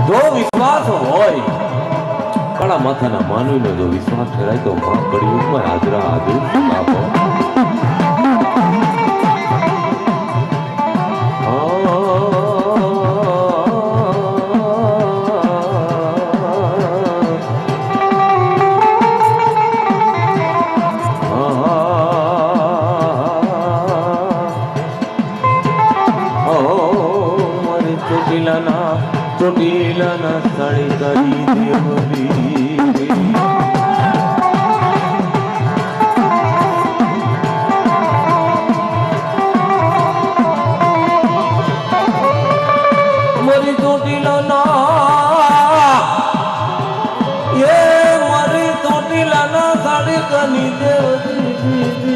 જો વિશ્વાસ હોય કળા માથાના માનવીનો જો વિશ્વાસ ઠેરાય તો માં કળિયુગમાં હાજરા હાજર આપો. ચોટીલાના સાડી કરી દેવરી મારી ચોટીલાના મારી ચોટીલાના સાડી કરી દેવરી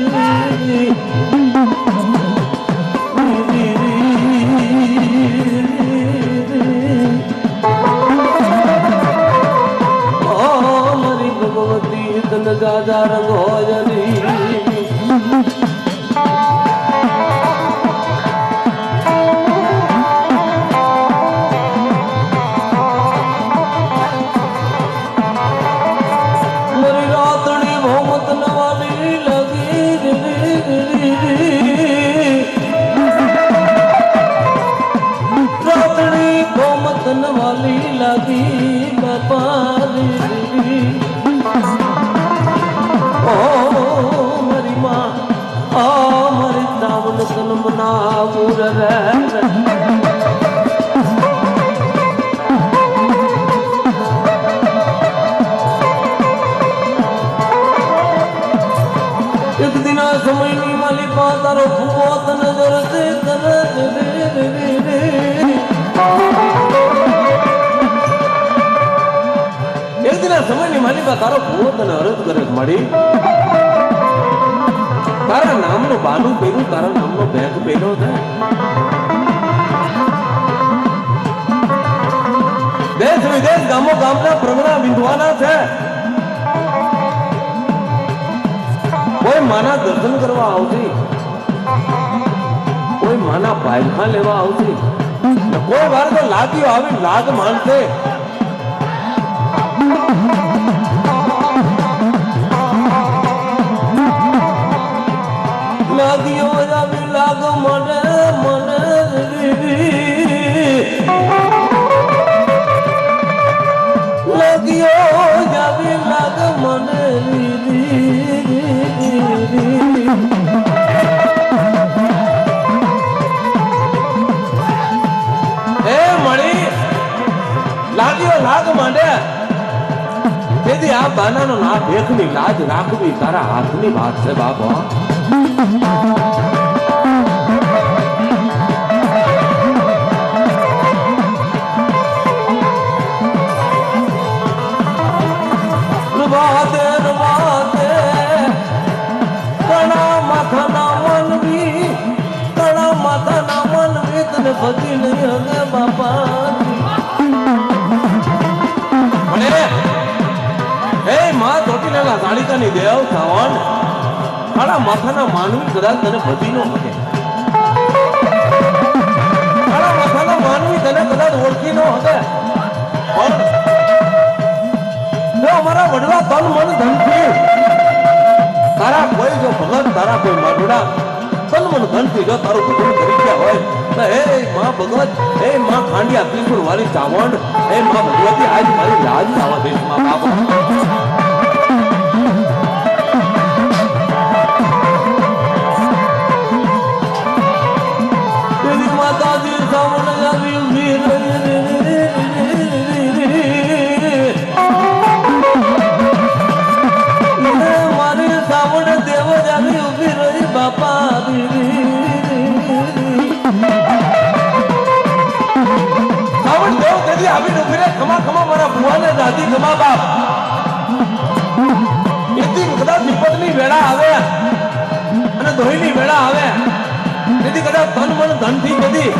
ગાજા રંગ હોજની મારી રાતડી ભોમત નવાની લગી રાતડી ભોમત નવાલી લગી બાપારી મારી માં મારી દામન સલમના મુર રે એક દિના સમયની માલિકા તારો ફૂટ નજર સે કરે એક દિના સમયની માલિકા તારો ફૂટ અને અરજ કરે મળી તારા નામનું બાનું પહેર્યું તારા નામનો બેગ પહેર્યો છે દેશ વિદેશ ગામો ગામના પ્રગણા વિંધવાના છે કોઈ માના દર્શન કરવા આવતી કોઈ માના પાયખા લેવા આવતી કોઈ વાર તો લાગ્યો આવી લાગ માનશે લાગ્યો આવી લાગ મને મને લાગ્યો આવી લાગ મને એ મળી લાગ્યો લાગ મને તેથી આ બાનાનો ના ભેખની લાજ રાખવી તારા હાથની વાત છે બાપા ભગી નહીં હવે બાપા એ માં ચોટીલાના સાળીકાની દેવ થાવણ તારા માથાના માનવી કદાચ તને ભજી ન શકે તારા માથાના માનવી તને કદાચ ઓળખી ન શકે પણ અમારા વડવા તન મન ધનથી તારા કોઈ જો ભગત તારા કોઈ માનવડા તન મન ધનથી જો તારું ભજન કરી ગયા હોય હે માં ભગવત હે માં ખાંડિયા ત્રિપુર વાળી ચાવંડ હે માં ભગવતી આજ મારી લાજ આવા દેશમાં બાપા તેરી માતાજી સાવણ આવી ઊભી મારી સાવણ દેવ જાવી ઊભી રહી બાપા આવી ઉભી રહે ખમા ખમા મારા ભુવાને દાદી ખમા બાપ એથી કદાચ વિપતની વેળા આવે અને ધોઈની વેળા આવે તેથી કદાચ ધન મન ધનથી કદી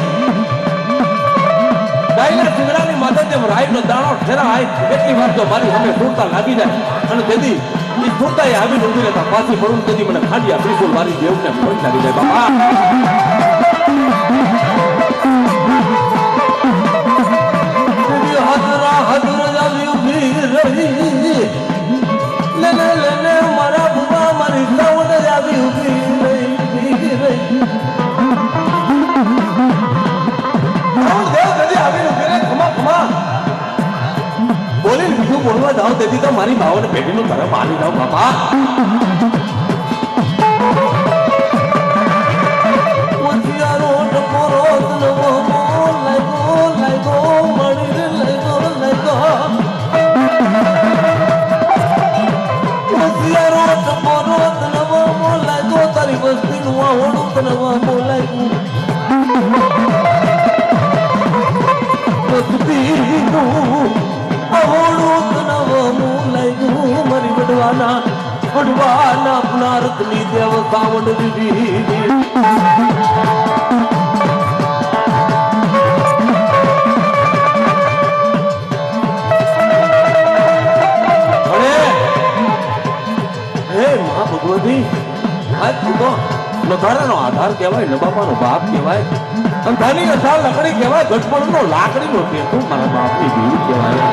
ગાયના સિંગડાની માથે જેમ રાઈનો દાણો ઠેરાય એટલી વાર જો મારી સામે સુરતા લાગી જાય અને તેથી એ સુરતા એ આવીને ઉભી રહેતા પાછી પડું તેથી મને ખાંડિયા ત્રિશુલ વાળી દેવને ફોન લાગી જાય બાપા જાઓ તેથી તો મારી ભાવને પેઢીનું ધર્મ માની જાઓ બાપા. વડવાના આપના રથની દેવ સાવણ દીધી. ભગવતી આજ તું તો નથારાનો આધાર કહેવાય, નબાપાનો બાપ કહેવાય, અંધાની અઢાર લકડી કહેવાય, ગઢપણનો લાકડીનો ટેકો મારા બાપની ભીડ કહેવાય.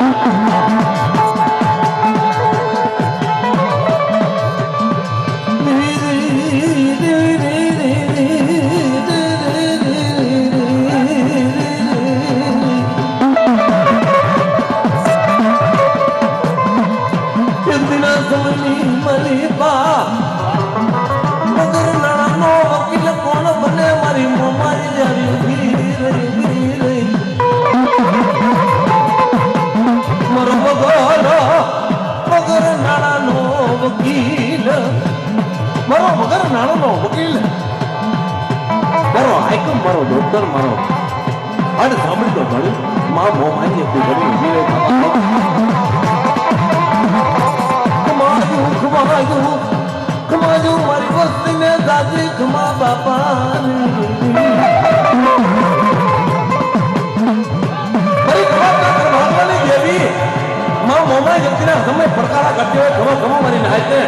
મારો વગર નાણાનો વકીલ, મારો હાઈકમ, મારો ડોક્ટર, મારો અને સાંભળી તો ઘણી માં મોમાઈ તું ઘણી ઉભી રહે. ખમાજુ મારી વસ્તીને દાદી ખમા બાપાની દેવી માં મોમાઈ જગતીના સમય પડકારા કરતી હોય. ખમા ખમા મારી નાય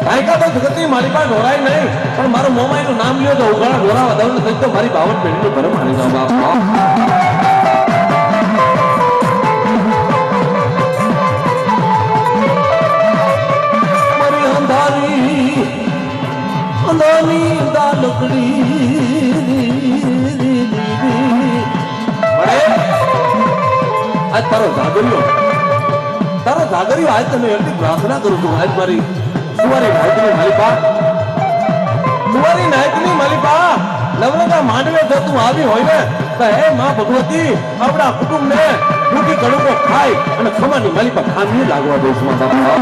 કાયકા તો જગતની મારી પાસે ઢોરાય નહીં, પણ મારું મોમાઈનું નામ લ્યો તો ઉગાડા ઢોરા વધારે થઈ તો મારી બાવન પેઢીનું ઘર માની જાવ બાપ. મારી અંધાની દાલકડી આજ તારો જાગર્યો આજ તમે એટલી પ્રાર્થના કરું છું. આજ મારી સુવારી નાયકની માલિકા નવરંગા માંડવે જો તું આવી હોય ને તો હે માં ભગવતી આપણા કુટુંબને ટૂંકી કડકો ખાય અને ખમાની માલિકા ખામી લાગવા દઈશ માં બાપા.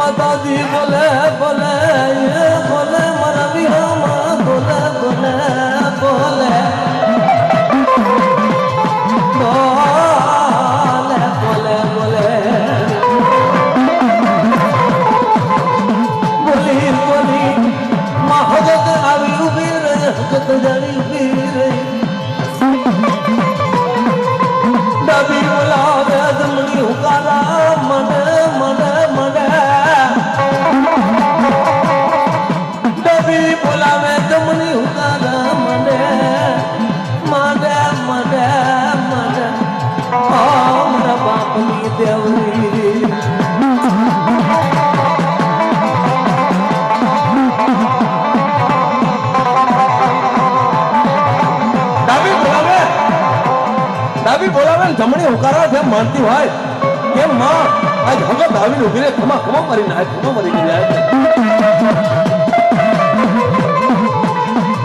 માતાજી બોલે બોલે બોલે મારા વિહામાં બોલે બોલે બોલે ડાબી બોલાવે જમણી હુકારા મને મને મને ડાબી બોલાવે જમણી હુકારા મને મને મને મને મારા બાપની દેવરી બોલાવે જમણી હુકારા જેમ માનતી હોય કેમ માં આજ ભગત આવીને ઉભી રે ખમા ખમા મારીને આજ ખમા મરી ગઈ જાય.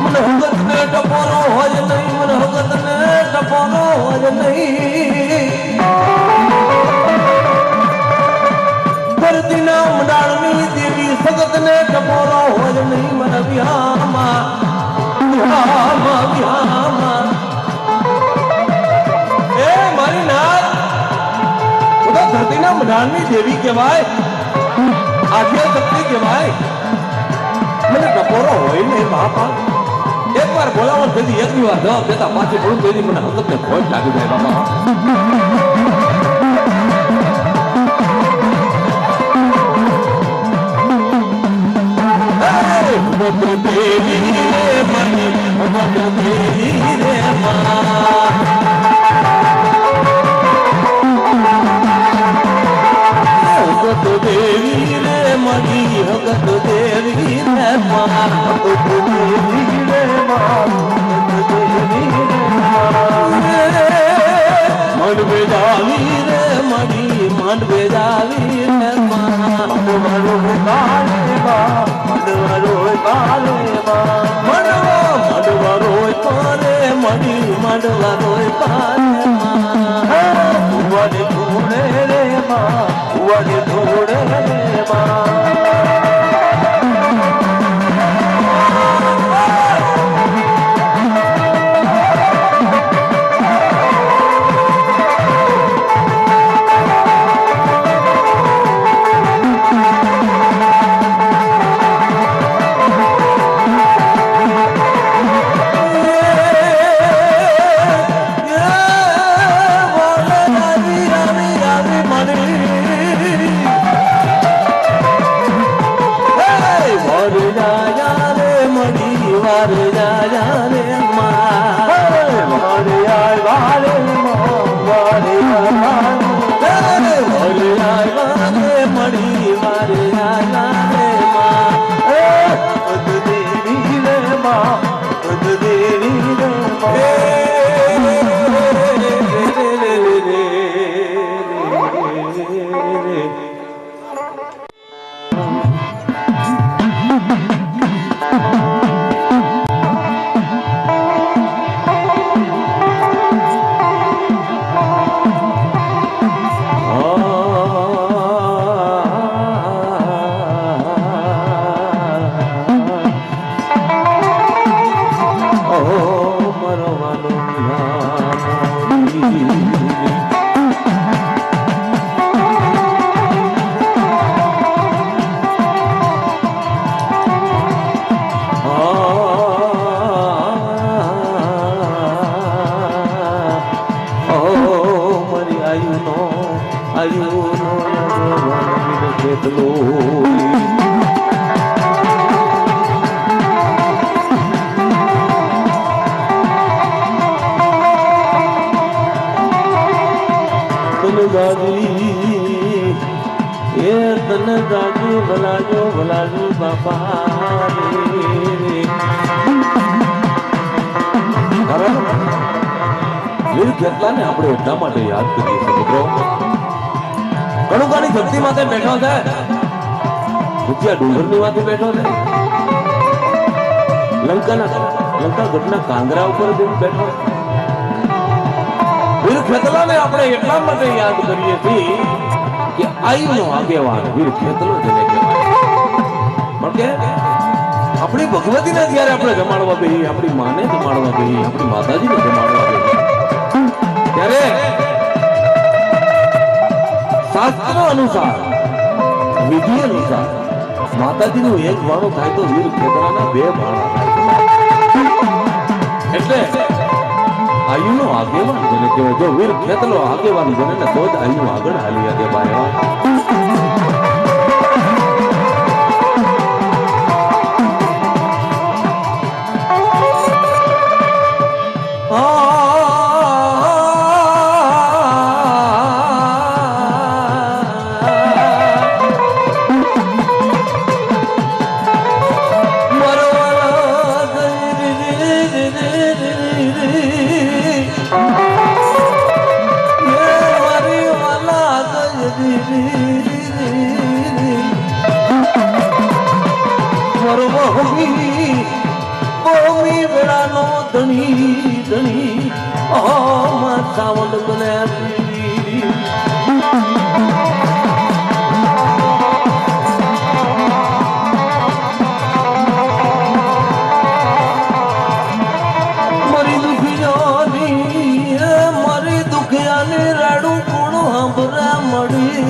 મને ભગત ને ટપોરો હોય નહીં, મને ભગત ને ટપોરો હોય નહીં. ધરતીના મંડાળની દેવી સગત ને ટપોરો હોય નહીં. મને વિહામાં વિહામાં વિહામાં ધરતીના મંડાળની દેવી કહેવાય, આદ્ય શક્તિ કહેવાય. મને ટપોરો હોય ને બાપા એક વાર બોલાવો તેથી એક વાર જવાબ દેતા પાછી પડું તેથી મને હકત ને ખોટ લાગી જાય બાપા. દેવી રે મળી હગત દેવી રે મા દેવી રે માંડવે જાવી રે મડી માંડવે જાવી રે માંડવરો કાલે માંડવરો કાલે માંડવરો કાલે મડી માંડવરો કાલે ઉવાડે ધોડે રે ઉવાડે ધોડે રે ભલાજો બાપા વીર કેટલાને આપણે એટલા માટે યાદ કરીએ છીએ મિત્રો ઘણું ઘણી ભક્તિ માટે બેઠો છે ભૂતિયા ડુંગરની માથે બેઠો છે લંકા ગઢના કાંગરા ઉપર બેઠો વીર ખેતલાને આપણે એટલા માટે યાદ કરીએ છીએ કે આયુનો આગેવાન વીર ખેતલો જેને કહેવાય પણ કે આપણી ભગવતીને જ્યારે આપણે જમાડવા બેહીએ આપણી માને જમાડવા બેહીએ આપણી માતાજીને જમાડવા બેહીએ ત્યારે શાસ્ત્ર અનુસાર વિધિ અનુસાર માતાજીનું એક વાણો થાય તો વીર ખેતરાના બે વાણા થાય એટલે આયુનો આગેવાન જેને કહેવાય જો વીર ખેતલો આગેવાન બને ને તો જ આયુ આગળ હાલી આગે બાય સાવંડ બને મારી દુખિયાની રાડું કોણ સાંભળા મળી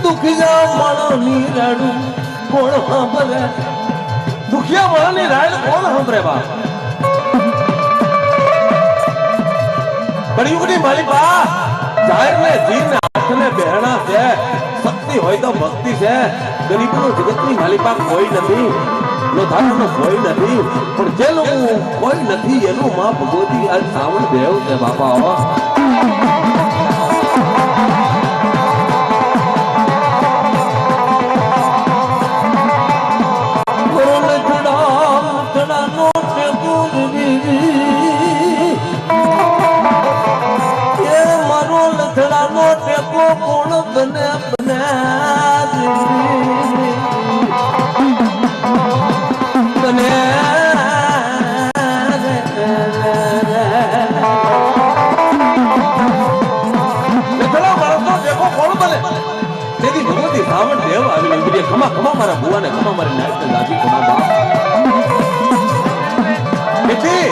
દુખિયા માણસની રાડું કોણ સાંભળે દુખિયા વાળાની રાડ કોણ સાંભળે બા કળિયુગની માલિકા જાહેર ને જીવ ને હાથ ને બહેણા છે શક્તિ હોય તો ભક્તિ છે ગરીબનો જગતની માલિકા કોઈ નથી લોધાનો કોઈ નથી પણ જેનું કોઈ નથી એનું માં ભગવતી આજ શ્રાવણ દેવ છે બાપા વડવાનો ટેકો કોણ બને બને બને તેથી ભગવતી શ્રાવણ દેવ આવી નીકળી ખમા ખમા મારા ભુવાને ખમા મારી નાયકને દાદી ખમા બાપ તેથી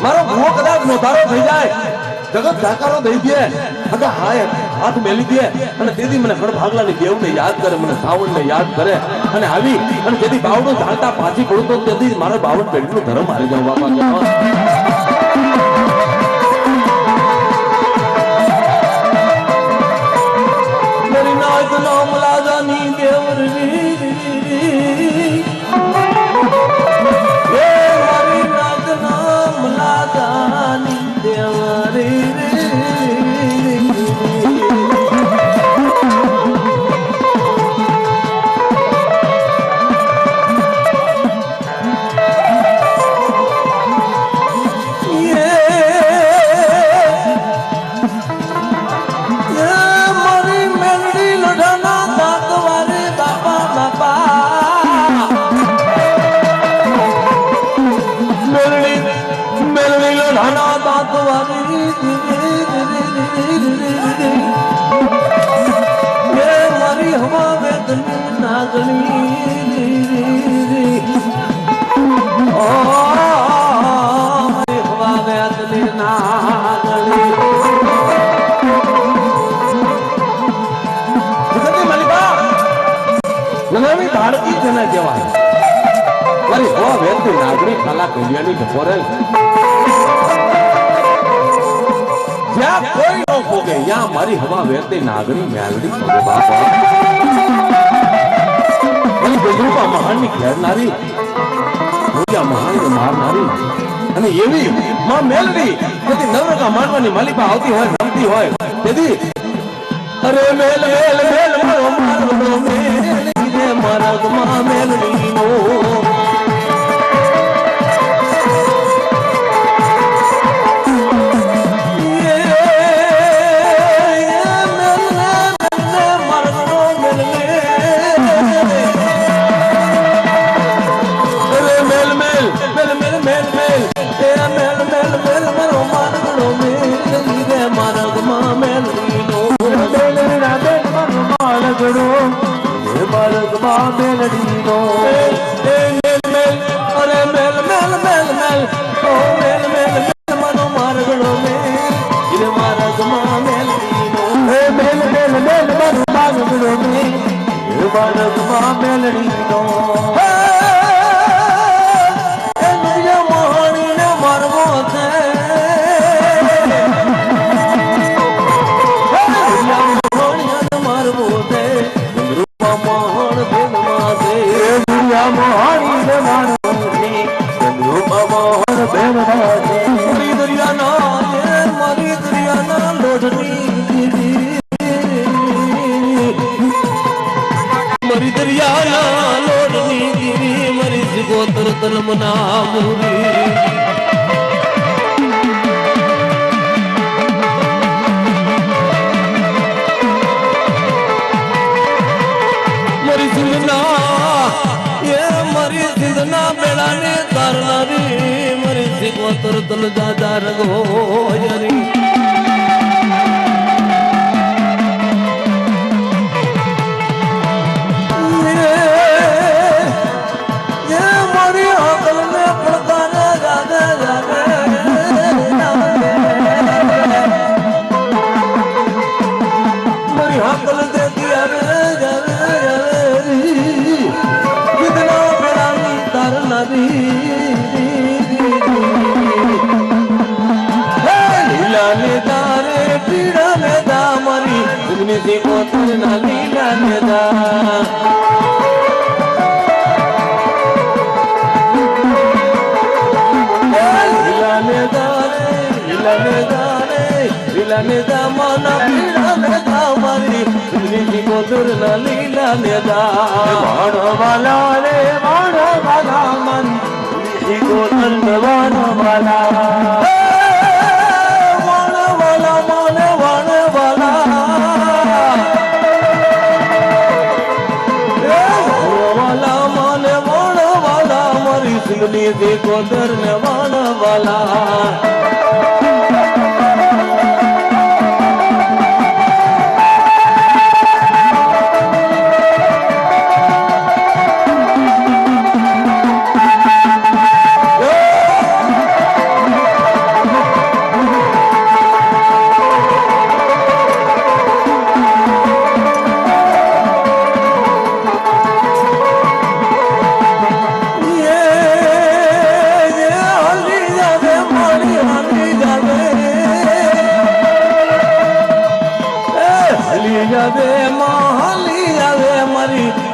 મારો ભુવો કદાચ નોધારો થઈ જાય જગત ધાકારો દઈ દે અગા હાય હાથ મેલી દે અને તેથી મને ખડ ભાગલાની દેવને યાદ કરે મને શ્રાવણને યાદ કરે અને આવી અને તેથી બાવડું ઝાલતા પાછી પડું તો તેથી મારો બાવન પેઢીનું ધર્મ હારી જાઉં બાપા નામ લાજાની દેવરી એ મારી નાગ નામ લાજાની દેવરી મારી હવા વેદની નાગણી ઓ મારી હવા વેદની નાગણી નવી ભારતી જેને કહેવાય મારી હવા વેદની નાગણી ખાલા કલ્યાણી ટપોરેલ જ્યાં કોઈ ન ભોગે ત્યાં મારી હવા વેરતી નાગણી મેલડી ભોગે બાપા અને ગંદરૂપા મહાનની ઘેરનારી રોજા મહાનને મારનારી અને એવી માં મેલડી તેથી નવરકા માનવાની માલિકા આવતી હોય રમતી હોય તેથી અરે મેલ મેલ મેલ મારો મારો મેલ મારા ગમા મેલડી નો તલ દાદા રંગ હોયરી વાલા જે કોદર ને વાળવાલા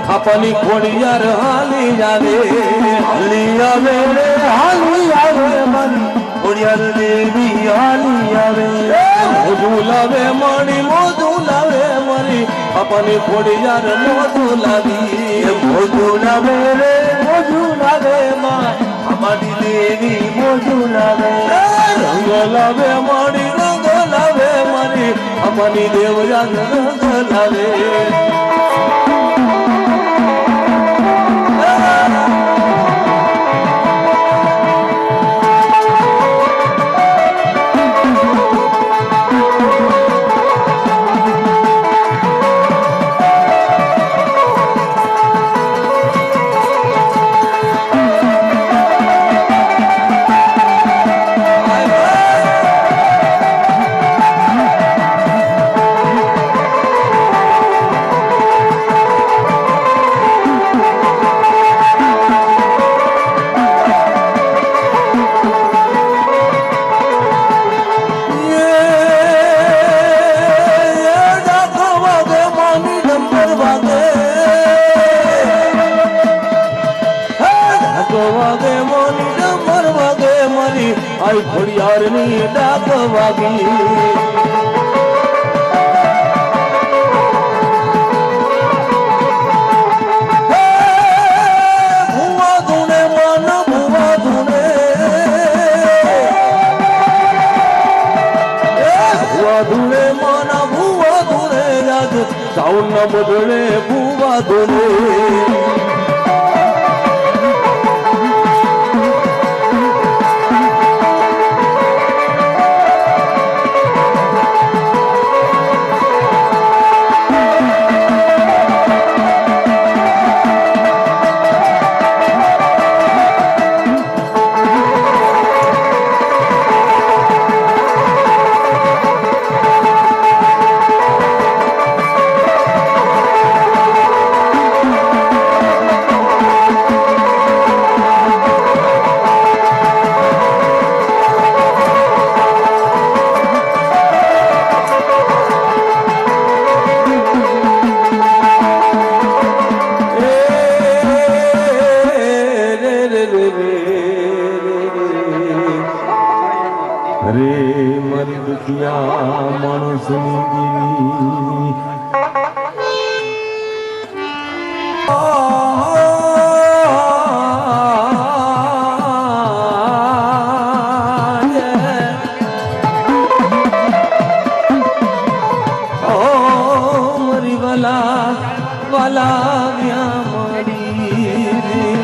આપની ખોડિયાર હાલી જાવે હાલી આવે રે હાલી આવે મારી ખોડિયાર દેવી હાલી આવે મોજું લાવે મારી મોજું લાવે મારી આપની ખોડિયાર મોજું લાવી મોજું લાવે રે મોજું લાવે મારી દેવી મોજું લાવે રંગ લાવે મારી રંગ લાવે મારી આપની દેવયાન રંગ લાવે આઈ ખોડિયારની ડાક વાગી ભૂવા ધૂણે મન ભૂવા ધૂણે ભૂવા ધૂણે મન ભૂવા ધૂણે યાદ સાઉન બદલે ભૂવા ધૂણે રે મન દુખિયા માણસની જીવી મરી વાલા વાલા વ્યા મારી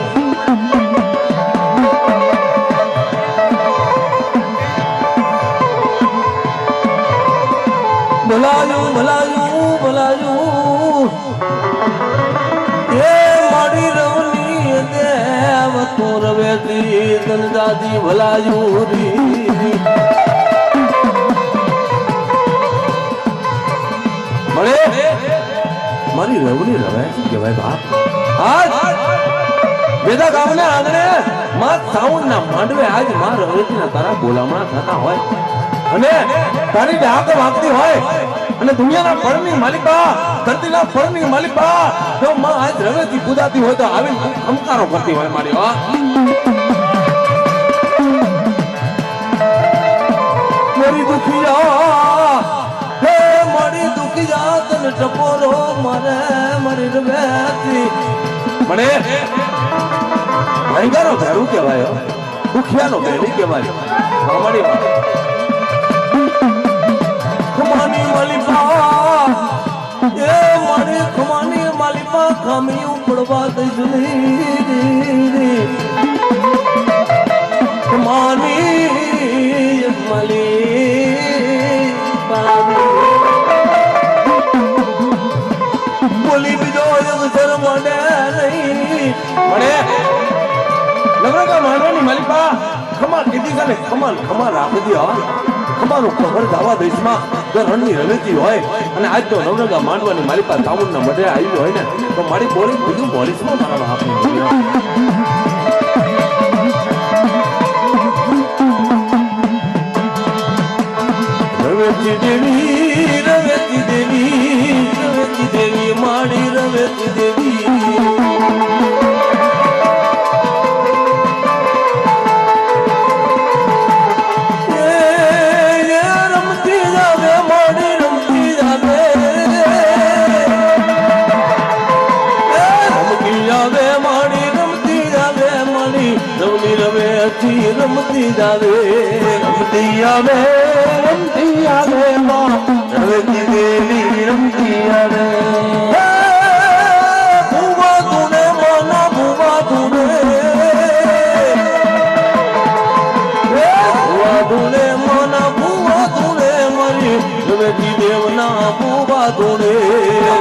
ભલાયું ભલાયું ભલાયું એ મારી રવની દેવ તું રવેતી તન દાદી ભલાયું રી મળે મારી રવની રવે કહેવાય બાપ આજ બેદા ગામને આંગણે માં સાઉન્ડ ના માંડવે આજ માં રવેતી ના તારા બોલામણા થતા હોય અને તારી ડાક વાગતી હોય અને દુનિયાના ફળની માલિકા ધરતીના ફળની માલિકા જો માં આજ રવેથી પૂજાતી હોય તો આવીને ખમકારો કરતી હોય મારી મારી દુખિયા હે મારી દુખિયા તને ટપોરો મારે મારી રવેથી મને ભયંકરો ભેરું કહેવાય દુખિયાનો ભેરી કહેવાય મારી ખમાની માલિકા એ મારી ખમાની માલિકા ખામી ઉપડવા દઈ પડે નહીં પડે લગ્ન માનવાની માલિકા ખમા કીધી છે ને ખમા રાખી હા ખમાનું ખબર દાવા દેશમાં રણની રવેતી હોય અને આજ તો નવરંગા માંડવાની મારી પાસે ચામુંડના મઢે આવી હોય ને તો મારી બોલી બીજું બોલીસમાં મારા આપી રવેતી દેવી માડી રવેતી દેવી રમતી જાવે માં રવેતી દેવી રમતી આવે ભૂવા તુને મના ભૂવા તુને ભૂવા તુને મના ભૂવા તુને મારી રવેતી દેવના ભૂવા તુને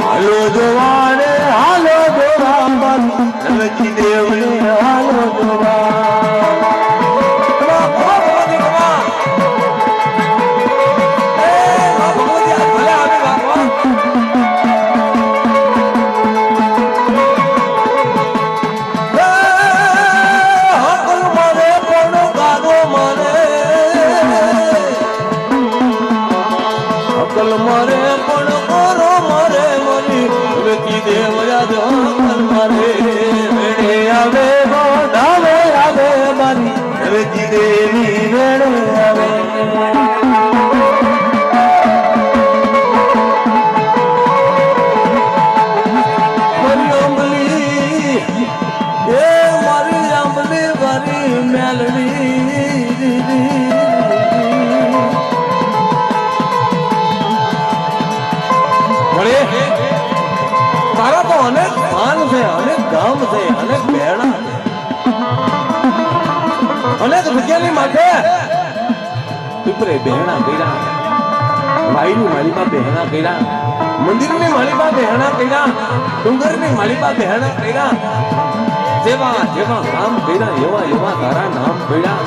હાલો જોવાને હાલો જોવા રવેતી દેવને હાલો જોવા તારા તો અનેક સ્થાન છે અનેક ગામ છે અનેક બહેણા અનેક જગ્યાની માથે પીપરે બહેણા કર્યા વાઈની માલિકા બહેણા કર્યા મંદિરની માલિકા બહેણા કર્યા ડુંગરની માલિકા બહેણા કર્યા જેવા જેવા કામ કર્યા એવા તારા નામ પડ્યા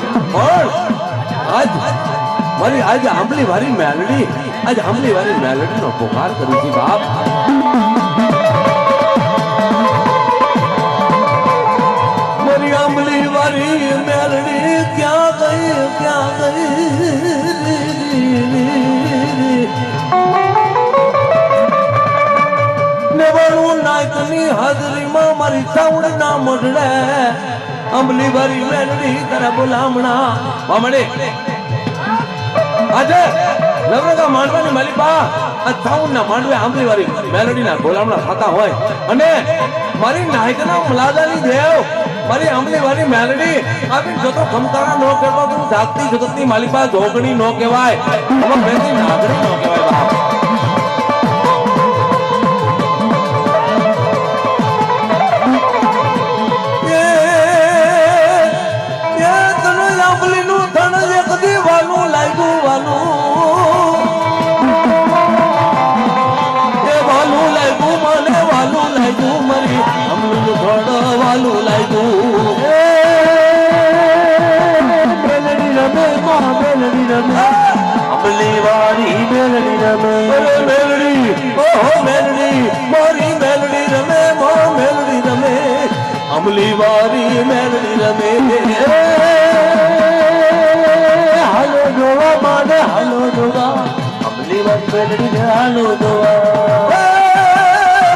પણ આજ આંબલી વાળી મેલડી આજ આંબલી વાળી મેલડી નો પુકાર કરું છું બાપ મારી આંબલી વાળી મેલડી ક્યાં ગઈ નેવાળું નાયકની હાજરીમાં મારી ચાવડ ના મઢડે આંબલી વાળી મેલડી તારા બોલામણા વામડે આજે નવરંગા માંડવાની માલિકા આ ચાઉન ના માંડવે આંબલી વાળી મેલોડી ના બોલામણા થતા હોય અને મારી નાયકના મલાદાની દેવ મારી આંબલી વાળી મેલોડી આપી જતો ખમકારા નો કહેતો તું જાગતી જગતની માલિકા જોગણી નો કહેવાય હવે બેની નાગરી નો કહેવાય બાપ અમલી વારી મેલડી રમે હાલો જોવા માને હાલો જોવા અમલી વારી મેલડી ને હાલો જોવા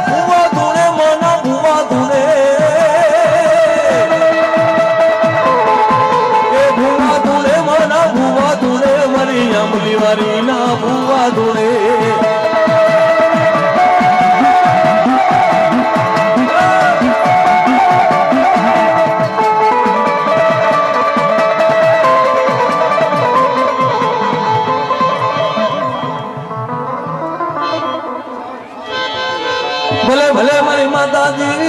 ભૂવા ધૂણે મના ભૂવા ધૂણે એ ભૂવા ધૂણે મના ભૂવા ધૂણે મારી અમલી વારી ના ભૂવા ધૂણે ભલે ભલે મારી માતાજી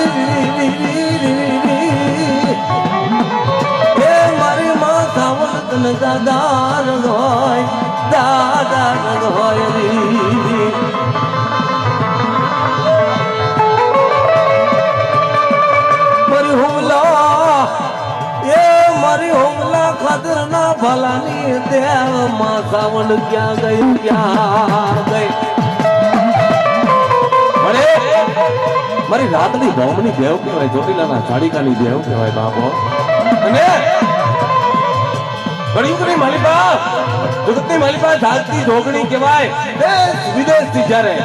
હે મારી માતા વતન દાદા હોય સાવણ ક્યાં ગઈ મારી રાતની ભૌમની દેવ કહેવાય, ચોટીલાના ચાડિકાની દેવ કહેવાય બાપો. અને કળિયુગની માલિકા, જગતની માલિકા, જાગતી જોગણી કહેવાય. દેશ વિદેશથી જ્યારે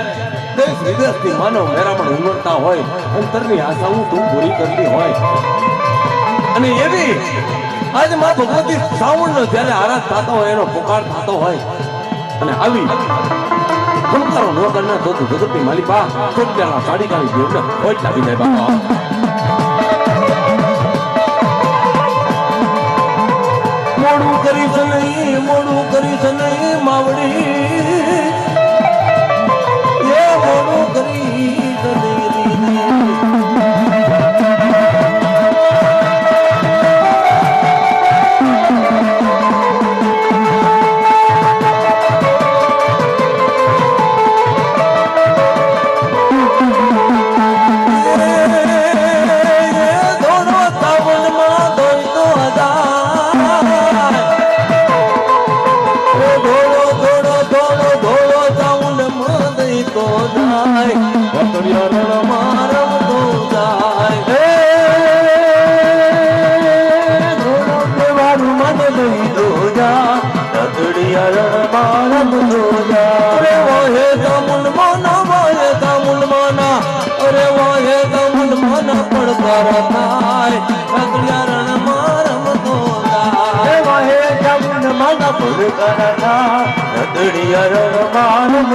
દેશ વિદેશથી માનવ મેરામણ ઉમરતા હોય, અંતરની આશાઓ તું પૂરી કરતી હોય, અને એવી આજે માં ભગવતી શ્રાવણનો જ્યારે આરાધ થતો હોય, એનો પુકાર થતો હોય, અને આવી ખમકારો ન કરનાર તો જગતની માલિકા ચોટીલાના ચાડિકાની દેવને ખોટ લાગી જાય બાપા. મોડું કરીશ નહીં માવડી, એ મોડું કરીશ નહીં. રતડિયા રણ મારમ